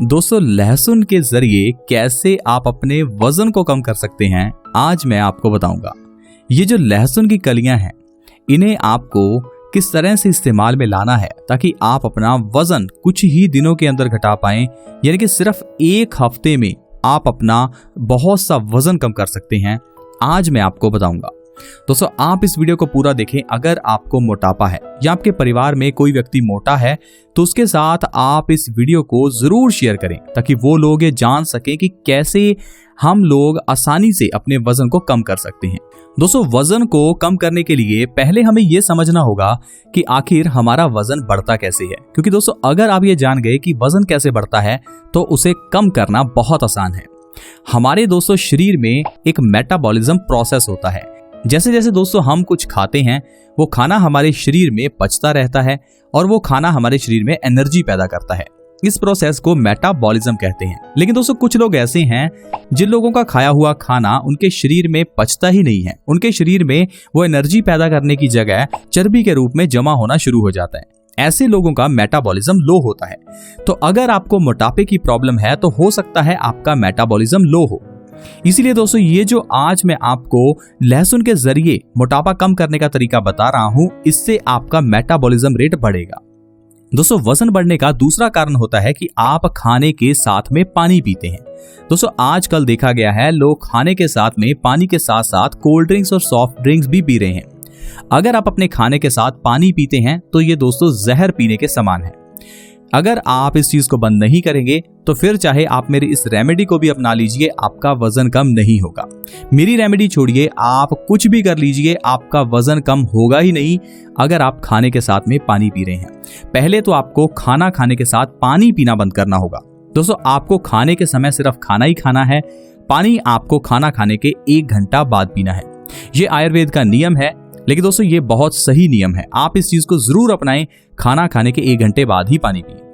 दोस्तों, लहसुन के जरिए कैसे आप अपने वजन को कम कर सकते हैं, आज मैं आपको बताऊंगा। ये जो लहसुन की कलियां हैं, इन्हें आपको किस तरह से इस्तेमाल में लाना है ताकि आप अपना वजन कुछ ही दिनों के अंदर घटा पाएं, यानी कि सिर्फ 1 हफ्ते में आप अपना बहुत सा वजन कम कर सकते हैं। आज मैं आपको बताऊंगा। दोस्तों, आप इस वीडियो को पूरा देखें। अगर आपको मोटापा है या आपके परिवार में कोई व्यक्ति मोटा है तो उसके साथ आप इस वीडियो को जरूर शेयर करें ताकि वो लोग ये जान सकें कि कैसे हम लोग आसानी से अपने वजन को कम कर सकते हैं। दोस्तों, वजन को कम करने के लिए पहले हमें यह समझना होगा कि आखिर हमारा वजन बढ़ता कैसे है, क्योंकि दोस्तों अगर आप ये जान गए कि वजन कैसे बढ़ता है तो उसे कम करना बहुत आसान है। हमारे दोस्तों शरीर में एक मेटाबॉलिज्म प्रोसेस होता है। जैसे जैसे दोस्तों हम कुछ खाते हैं, वो खाना हमारे शरीर में पचता रहता है और वो खाना हमारे शरीर में एनर्जी पैदा करता है। इस प्रोसेस को मेटाबॉलिज्म कहते हैं। लेकिन दोस्तों कुछ लोग ऐसे हैं जिन लोगों का खाया हुआ खाना उनके शरीर में पचता ही नहीं है। उनके शरीर में वो एनर्जी पैदा करने की जगह चर्बी के रूप में जमा होना शुरू हो जाता है। ऐसे लोगों का मेटाबॉलिज्म लो होता है। तो अगर आपको मोटापे की प्रॉब्लम है तो हो सकता है आपका मेटाबॉलिज्म लो हो। इसीलिए दोस्तों ये जो आज मैं आपको लहसुन के जरिए मोटापा कम करने का तरीका बता रहा हूं, इससे आपका मेटाबॉलिज्म रेट बढ़ेगा। दोस्तों, वजन बढ़ने का दूसरा कारण होता है कि आप खाने के साथ में पानी पीते हैं। दोस्तों, आजकल देखा गया है लोग खाने के साथ में पानी के साथ साथ कोल्ड ड्रिंक्स और सॉफ्ट ड्रिंक्स भी पी रहे हैं। अगर आप अपने खाने के साथ पानी पीते हैं तो ये दोस्तों जहर पीने के समान है। अगर आप इस चीज को बंद नहीं करेंगे तो फिर चाहे आप मेरी इस रेमेडी को भी अपना लीजिए, आपका वजन कम नहीं होगा। मेरी रेमेडी छोड़िए, आप कुछ भी कर लीजिए, आपका वजन कम होगा ही नहीं अगर आप खाने के साथ में पानी पी रहे हैं। पहले तो आपको खाना खाने के साथ पानी पीना बंद करना होगा। दोस्तों, आपको खाने के समय सिर्फ खाना ही खाना है। पानी आपको खाना खाने के 1 घंटा बाद पीना है। ये आयुर्वेद का नियम है, लेकिन दोस्तों ये बहुत सही नियम है। आप इस चीज को जरूर अपनाएं, खाना खाने के 1 घंटे बाद ही पानी पिए।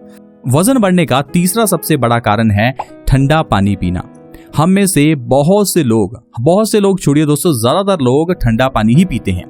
वजन बढ़ने का तीसरा सबसे बड़ा कारण है ठंडा पानी पीना। हम में से बहुत से लोग छोड़िए दोस्तों, ज्यादातर लोग ठंडा पानी ही पीते हैं।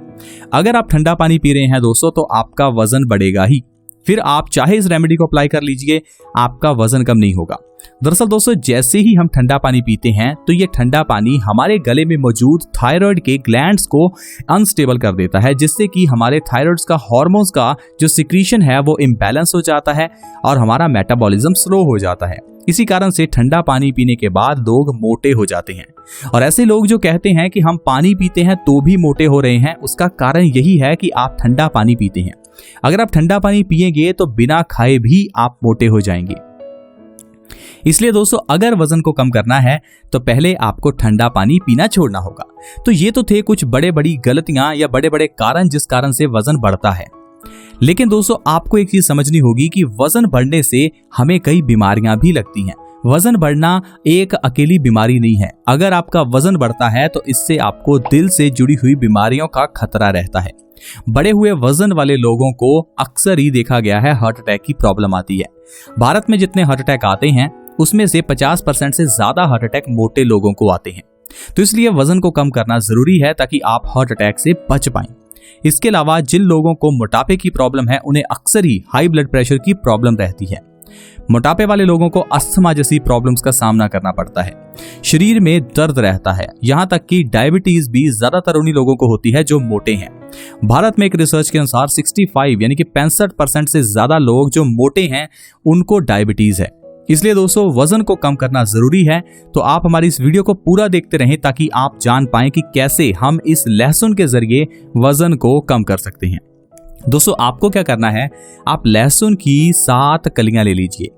अगर आप ठंडा पानी पी रहे हैं दोस्तों तो आपका वजन बढ़ेगा ही। फिर आप चाहे इस रेमेडी को अप्लाई कर लीजिए, आपका वजन कम नहीं होगा। दरअसल दोस्तों जैसे ही हम ठंडा पानी पीते हैं तो ये ठंडा पानी हमारे गले में मौजूद थायराइड के ग्लैंड्स को अनस्टेबल कर देता है, जिससे कि हमारे थायराइड्स का हार्मोन्स का जो सिक्रीशन है वो इम्बैलेंस हो जाता है और हमारा मेटाबॉलिज्म स्लो हो जाता है। इसी कारण से ठंडा पानी पीने के बाद लोग मोटे हो जाते हैं। और ऐसे लोग जो कहते हैं कि हम पानी पीते हैं तो भी मोटे हो रहे हैं, उसका कारण यही है कि आप ठंडा पानी पीते हैं। अगर आप ठंडा पानी पिएंगे तो बिना खाए भी आप मोटे हो जाएंगे। इसलिए दोस्तों अगर वजन को कम करना है तो पहले आपको ठंडा पानी पीना छोड़ना होगा। तो ये तो थे कुछ बड़ी गलतियां या बड़े कारण जिस कारण से वजन बढ़ता है। लेकिन दोस्तों आपको एक चीज समझनी होगी कि वजन बढ़ने से हमें कई बीमारियां भी लगती हैं। वजन बढ़ना एक अकेली बीमारी नहीं है। अगर आपका वजन बढ़ता है तो इससे आपको दिल से जुड़ी हुई बीमारियों का खतरा रहता है। बढ़े हुए वजन वाले लोगों को अक्सर ही देखा गया है हार्ट अटैक की प्रॉब्लम आती है। भारत में जितने हार्ट अटैक आते हैं उसमें से 50% से ज्यादा हार्ट अटैक मोटे लोगों को आते हैं। तो इसलिए वजन को कम करना जरूरी है ताकि आप हार्ट अटैक से बच पाएं। इसके अलावा जिन लोगों को मोटापे की प्रॉब्लम है उन्हें अक्सर ही हाई ब्लड प्रेशर की प्रॉब्लम रहती है। मोटापे वाले लोगों को अस्थमा जैसी प्रॉब्लम्स का सामना करना पड़ता है। शरीर में दर्द रहता है, यहाँ तक कि डायबिटीज भी ज्यादातर उन्हीं लोगों को होती है जो मोटे हैं। भारत में एक रिसर्च के अनुसार 65 यानी कि 65% से ज्यादा लोग जो मोटे हैं उनको डायबिटीज है। इसलिए दोस्तों वजन को कम करना जरूरी है। तो आप हमारी इस वीडियो को पूरा देखते रहें ताकि आप जान पाएं कि कैसे हम इस लहसुन के जरिए वजन को कम कर सकते हैं। दोस्तों आपको क्या करना है, आप लहसुन की 7 कलियां ले लीजिए।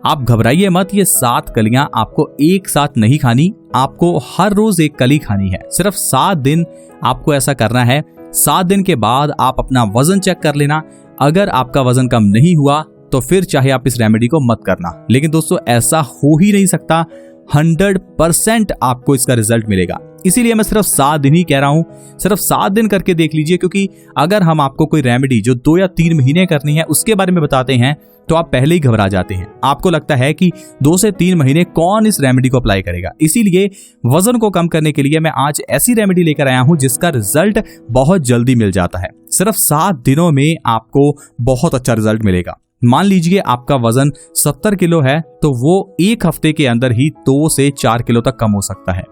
आप घबराइए मत, ये 7 कलियां आपको एक साथ नहीं खानी, आपको हर रोज एक कली खानी है। सिर्फ 7 दिन आपको ऐसा करना है। 7 दिन के बाद आप अपना वजन चेक कर लेना। अगर आपका वजन कम नहीं हुआ तो फिर चाहे आप इस रेमेडी को मत करना। लेकिन दोस्तों ऐसा हो ही नहीं सकता। 100% आपको इसका रिजल्ट मिलेगा। इसीलिए मैं सिर्फ 7 दिन ही कह रहा हूं। सिर्फ 7 दिन करके देख लीजिए, क्योंकि अगर हम आपको कोई रेमेडी जो 2 या 3 महीने करनी है उसके बारे में बताते हैं तो आप पहले ही घबरा जाते हैं। आपको लगता है कि 2 से 3 महीने कौन इस रेमेडी को अप्लाई करेगा। इसीलिए वजन को कम करने के लिए मैं आज ऐसी रेमेडी लेकर आया हूं जिसका रिजल्ट बहुत जल्दी मिल जाता है। सिर्फ 7 दिनों में आपको बहुत अच्छा रिजल्ट मिलेगा। मान लीजिए आपका वजन 70 किलो है तो वो एक हफ्ते के अंदर ही 2 से 4 किलो तक कम हो सकता है।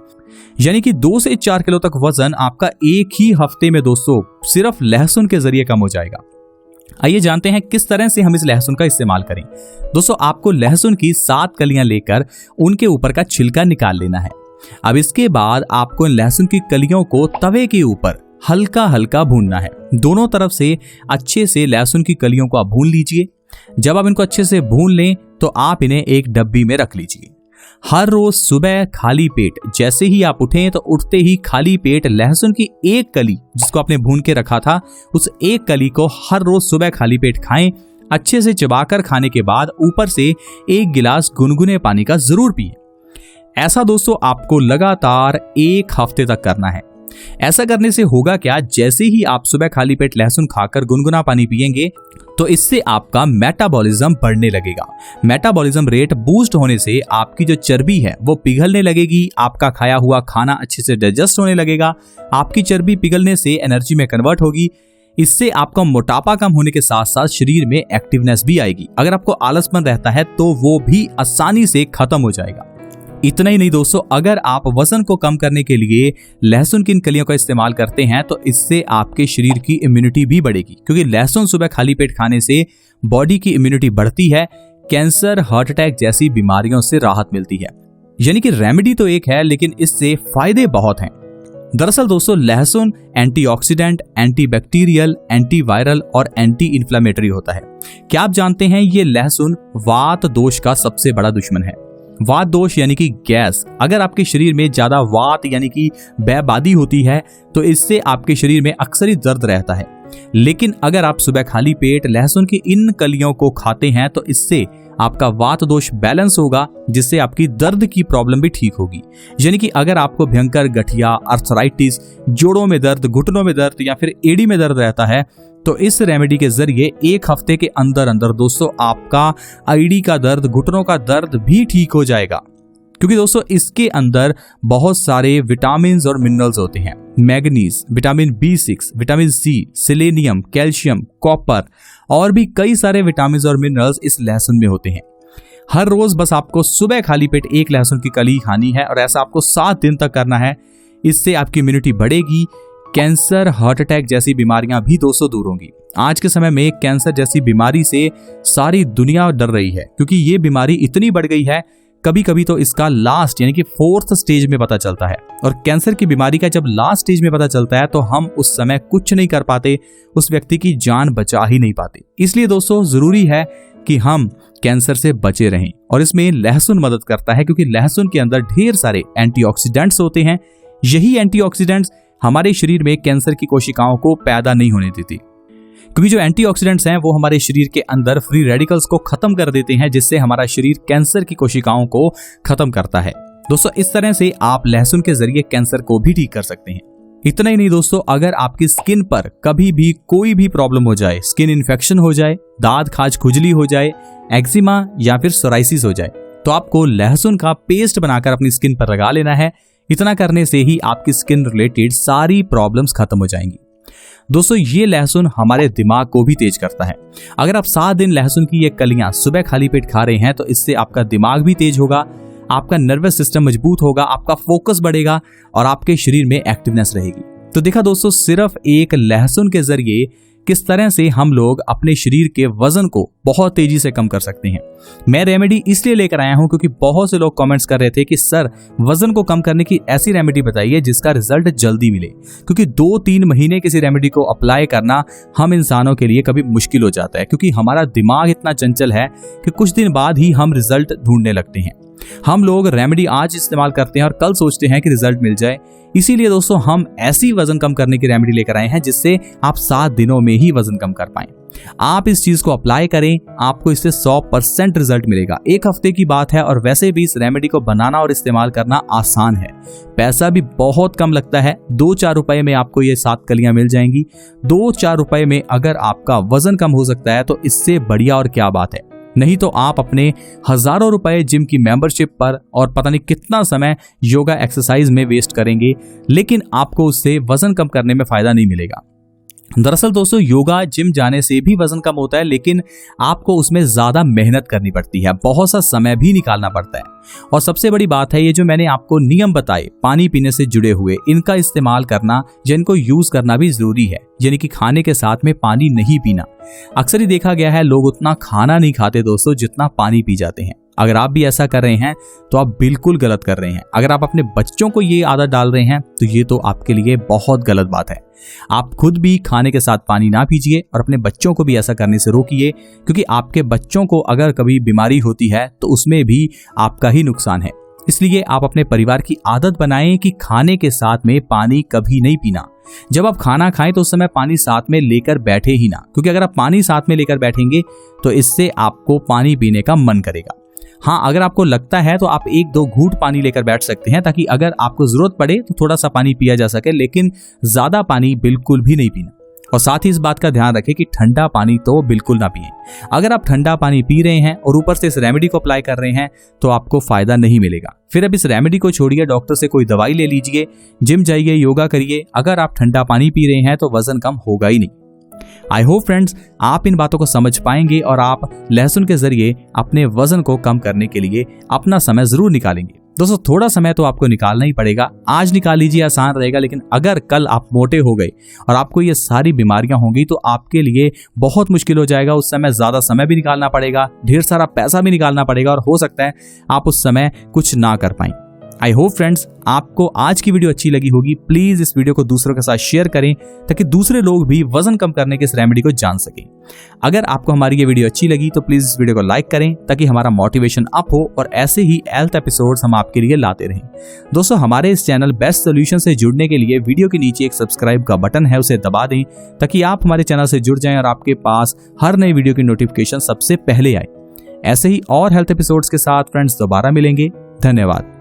यानी कि 2 से 4 किलो तक वजन आपका एक ही हफ्ते में दोस्तों सिर्फ लहसुन के जरिए कम हो जाएगा। आइए जानते हैं किस तरह से हम इस लहसुन का इस्तेमाल करें। दोस्तों आपको लहसुन की 7 कलियां लेकर उनके ऊपर का छिलका निकाल लेना है। अब इसके बाद आपको इन लहसुन की कलियों को तवे के ऊपर हल्का हल्का भूनना है। दोनों तरफ से अच्छे से लहसुन की कलियों को आप भून लीजिए। जब आप इनको अच्छे से भून लें तो आप इन्हें एक डब्बी में रख लीजिए। हर रोज सुबह खाली पेट जैसे ही आप उठें तो उठते ही खाली पेट लहसुन की एक कली जिसको आपने भून के रखा था उस एक कली को हर रोज सुबह खाली पेट खाएं। अच्छे से चबाकर खाने के बाद ऊपर से 1 गिलास गुनगुने पानी का जरूर पिएं। ऐसा दोस्तों आपको लगातार 1 हफ्ते तक करना है। ऐसा करने से होगा क्या, जैसे ही आप सुबह खाली पेट लहसुन खाकर गुनगुना पानी पिएंगे तो इससे आपका मेटाबॉलिज्म बढ़ने लगेगा। मेटाबॉलिज्म रेट बूस्ट होने से आपकी जो चर्बी है वो पिघलने लगेगी। आपका खाया हुआ खाना अच्छे से डाइजेस्ट होने लगेगा। आपकी चर्बी पिघलने से एनर्जी में कन्वर्ट होगी। इससे आपका मोटापा कम होने के साथ साथ शरीर में एक्टिवनेस भी आएगी। अगर आपको आलसपन रहता है तो वो भी आसानी से खत्म हो जाएगा। इतना ही नहीं दोस्तों, अगर आप वजन को कम करने के लिए लहसुन की इन कलियों का इस्तेमाल करते हैं तो इससे आपके शरीर की इम्यूनिटी भी बढ़ेगी, क्योंकि लहसुन सुबह खाली पेट खाने से बॉडी की इम्यूनिटी बढ़ती है। कैंसर, हार्ट अटैक जैसी बीमारियों से राहत मिलती है। यानी कि रेमेडी तो एक है लेकिन इससे फायदे बहुत हैं। दरअसल दोस्तों लहसुन एंटीऑक्सीडेंट, एंटीबैक्टीरियल, एंटीवायरल और एंटी इन्फ्लेमेटरी होता है। क्या आप जानते हैं ये लहसुन वात दोष का सबसे बड़ा दुश्मन है। वात दोष यानी कि गैस। अगर आपके शरीर में ज्यादा वात यानी कि बैबादी होती है तो इससे आपके शरीर में अक्सर ही दर्द रहता है। लेकिन अगर आप सुबह खाली पेट लहसुन की इन कलियों को खाते हैं तो इससे आपका वात दोष बैलेंस होगा, जिससे आपकी दर्द की प्रॉब्लम भी ठीक होगी। यानी कि अगर आपको भयंकर गठिया, अर्थराइटिस, जोड़ों में दर्द, घुटनों में दर्द या फिर एड़ी में दर्द रहता है तो इस रेमेडी के जरिए 1 हफ्ते के अंदर अंदर दोस्तों आपका एड़ी का दर्द, घुटनों का दर्द भी ठीक हो जाएगा। क्योंकि दोस्तों इसके अंदर बहुत सारे विटामिन और मिनरल्स होते हैं। Manganese, vitamin B6, vitamin C, selenium, calcium, copper और भी कई सारे विटामिन और मिनरल्स इस लहसुन में होते हैं। हर रोज बस आपको सुबह खाली पेट 1 लहसुन की कली खानी है और ऐसा आपको 7 दिन तक करना है। इससे आपकी इम्यूनिटी बढ़ेगी। कैंसर, हार्ट अटैक जैसी बीमारियां भी दोस्तों दूर होंगी। आज के समय में कैंसर जैसी बीमारी से सारी दुनिया डर रही है, क्योंकि ये बीमारी इतनी बढ़ गई है। कभी कभी तो इसका लास्ट यानी कि 4th स्टेज में पता चलता है। और कैंसर की बीमारी का जब लास्ट स्टेज में पता चलता है तो हम उस समय कुछ नहीं कर पाते, उस व्यक्ति की जान बचा ही नहीं पाते। इसलिए दोस्तों जरूरी है कि हम कैंसर से बचे रहें और इसमें लहसुन मदद करता है, क्योंकि लहसुन के अंदर ढेर सारे एंटीऑक्सीडेंट्स होते हैं। यही एंटीऑक्सीडेंट्स हमारे शरीर में कैंसर की कोशिकाओं को पैदा नहीं होने देती, क्योंकि जो एंटीऑक्सीडेंट्स हैं वो हमारे शरीर के अंदर फ्री रेडिकल्स को खत्म कर देते हैं, जिससे हमारा शरीर कैंसर की कोशिकाओं को खत्म करता है। दोस्तों इस तरह से आप लहसुन के जरिए कैंसर को भी ठीक कर सकते हैं। इतना ही नहीं दोस्तों, अगर आपकी स्किन पर कभी भी कोई भी प्रॉब्लम हो जाए, स्किन इन्फेक्शन हो जाए, दाद खाज खुजली हो जाए, एक्जिमा या फिर सोराइसिस हो जाए, तो आपको लहसुन का पेस्ट बनाकर अपनी स्किन पर लगा लेना है। इतना करने से ही आपकी स्किन रिलेटेड सारी प्रॉब्लम्स खत्म हो जाएंगी। दोस्तों ये लहसुन हमारे दिमाग को भी तेज करता है। अगर आप 7 दिन लहसुन की ये कलियां सुबह खाली पेट खा रहे हैं तो इससे आपका दिमाग भी तेज होगा, आपका नर्वस सिस्टम मजबूत होगा, आपका फोकस बढ़ेगा और आपके शरीर में एक्टिवनेस रहेगी। तो देखा दोस्तों, सिर्फ एक लहसुन के जरिए किस तरह से हम लोग अपने शरीर के वजन को बहुत तेजी से कम कर सकते हैं। मैं रेमेडी इसलिए लेकर आया हूं क्योंकि बहुत से लोग कमेंट्स कर रहे थे कि सर वजन को कम करने की ऐसी रेमेडी बताइए जिसका रिजल्ट जल्दी मिले, क्योंकि 2-3 महीने किसी रेमेडी को अप्लाई करना हम इंसानों के लिए कभी मुश्किल हो जाता है, क्योंकि हमारा दिमाग इतना चंचल है कि कुछ दिन बाद ही हम रिजल्ट ढूंढने लगते हैं। हम लोग रेमेडी आज इस्तेमाल करते हैं और कल सोचते हैं कि रिजल्ट मिल जाए। इसीलिए दोस्तों हम ऐसी वजन कम करने की रेमेडी लेकर आए हैं जिससे आप 7 दिनों में ही वजन कम कर पाएं। आप इस चीज को अप्लाई करें, आपको इससे 100% रिजल्ट मिलेगा। 1 हफ्ते की बात है और वैसे भी इस रेमेडी को बनाना और इस्तेमाल करना आसान है। पैसा भी बहुत कम लगता है। 2-4 रुपए में आपको ये 7 कलियां मिल जाएंगी। 2-4 रुपए में अगर आपका वजन कम हो सकता है तो इससे बढ़िया और क्या बात है। नहीं तो आप अपने हजारों रुपए जिम की मेंबरशिप पर और पता नहीं कितना समय योगा एक्सरसाइज में वेस्ट करेंगे, लेकिन आपको उससे वजन कम करने में फायदा नहीं मिलेगा। दरअसल दोस्तों योगा जिम जाने से भी वजन कम होता है, लेकिन आपको उसमें ज्यादा मेहनत करनी पड़ती है, बहुत सा समय भी निकालना पड़ता है। और सबसे बड़ी बात है, ये जो मैंने आपको नियम बताए पानी पीने से जुड़े हुए, इनका इस्तेमाल करना, जिनको यूज करना भी जरूरी है। यानी कि खाने के साथ में पानी नहीं पीना। अक्सर ही देखा गया है लोग उतना खाना नहीं खाते दोस्तों जितना पानी पी जाते हैं। अगर आप भी ऐसा कर रहे हैं तो आप बिल्कुल गलत कर रहे हैं। अगर आप अपने बच्चों को ये आदत डाल रहे हैं तो ये तो आपके लिए बहुत गलत बात है। आप खुद भी खाने के साथ पानी ना पीजिए और अपने बच्चों को भी ऐसा करने से रोकिए, क्योंकि आपके बच्चों को अगर कभी बीमारी होती है तो उसमें भी आपका ही नुकसान है। इसलिए आप अपने परिवार की आदत बनाएं कि खाने के साथ में पानी कभी नहीं पीना। जब आप खाना खाएं तो उस समय पानी साथ में लेकर बैठे ही ना, क्योंकि अगर आप पानी साथ में लेकर बैठेंगे तो इससे आपको पानी पीने का मन करेगा। हाँ, अगर आपको लगता है तो आप 1-2 घूंट पानी लेकर बैठ सकते हैं, ताकि अगर आपको जरूरत पड़े तो थोड़ा सा पानी पिया जा सके, लेकिन ज्यादा पानी बिल्कुल भी नहीं पीना। और साथ ही इस बात का ध्यान रखें कि ठंडा पानी तो बिल्कुल ना पिएं। अगर आप ठंडा पानी पी रहे हैं और ऊपर से इस रेमेडी को अप्लाई कर रहे हैं तो आपको फायदा नहीं मिलेगा। फिर अब इस रेमेडी को छोड़िए, डॉक्टर से कोई दवाई ले लीजिए, जिम जाइए, योगा करिए। अगर आप ठंडा पानी पी रहे हैं तो वजन कम होगा ही नहीं। आई होप फ्रेंड्स आप इन बातों को समझ पाएंगे और आप लहसुन के जरिए अपने वजन को कम करने के लिए अपना समय जरूर निकालेंगे। दोस्तों थोड़ा समय तो आपको निकालना ही पड़ेगा। आज निकाल लीजिए, आसान रहेगा, लेकिन अगर कल आप मोटे हो गए और आपको ये सारी बीमारियां होंगी तो आपके लिए बहुत मुश्किल हो जाएगा। उस समय ज्यादा समय भी निकालना पड़ेगा, ढेर सारा पैसा भी निकालना पड़ेगा और हो सकता है आप उस समय कुछ ना कर पाएं। आई होप फ्रेंड्स आपको आज की वीडियो अच्छी लगी होगी। प्लीज इस वीडियो को दूसरों के साथ शेयर करें ताकि दूसरे लोग भी वजन कम करने के इस रेमेडी को जान सकें। अगर आपको हमारी ये वीडियो अच्छी लगी तो प्लीज इस वीडियो को लाइक करें ताकि हमारा मोटिवेशन अप हो और ऐसे ही हेल्थ एपिसोड्स हम आपके लिए लाते रहें। दोस्तों हमारे इस चैनल बेस्ट सोल्यूशन से जुड़ने के लिए वीडियो के नीचे एक सब्सक्राइब का बटन है, उसे दबा दें ताकि आप हमारे चैनल से जुड़ जाएं और आपके पास हर नई वीडियो की नोटिफिकेशन सबसे पहले आए। ऐसे ही और हेल्थ एपिसोड्स के साथ फ्रेंड्स दोबारा मिलेंगे। धन्यवाद।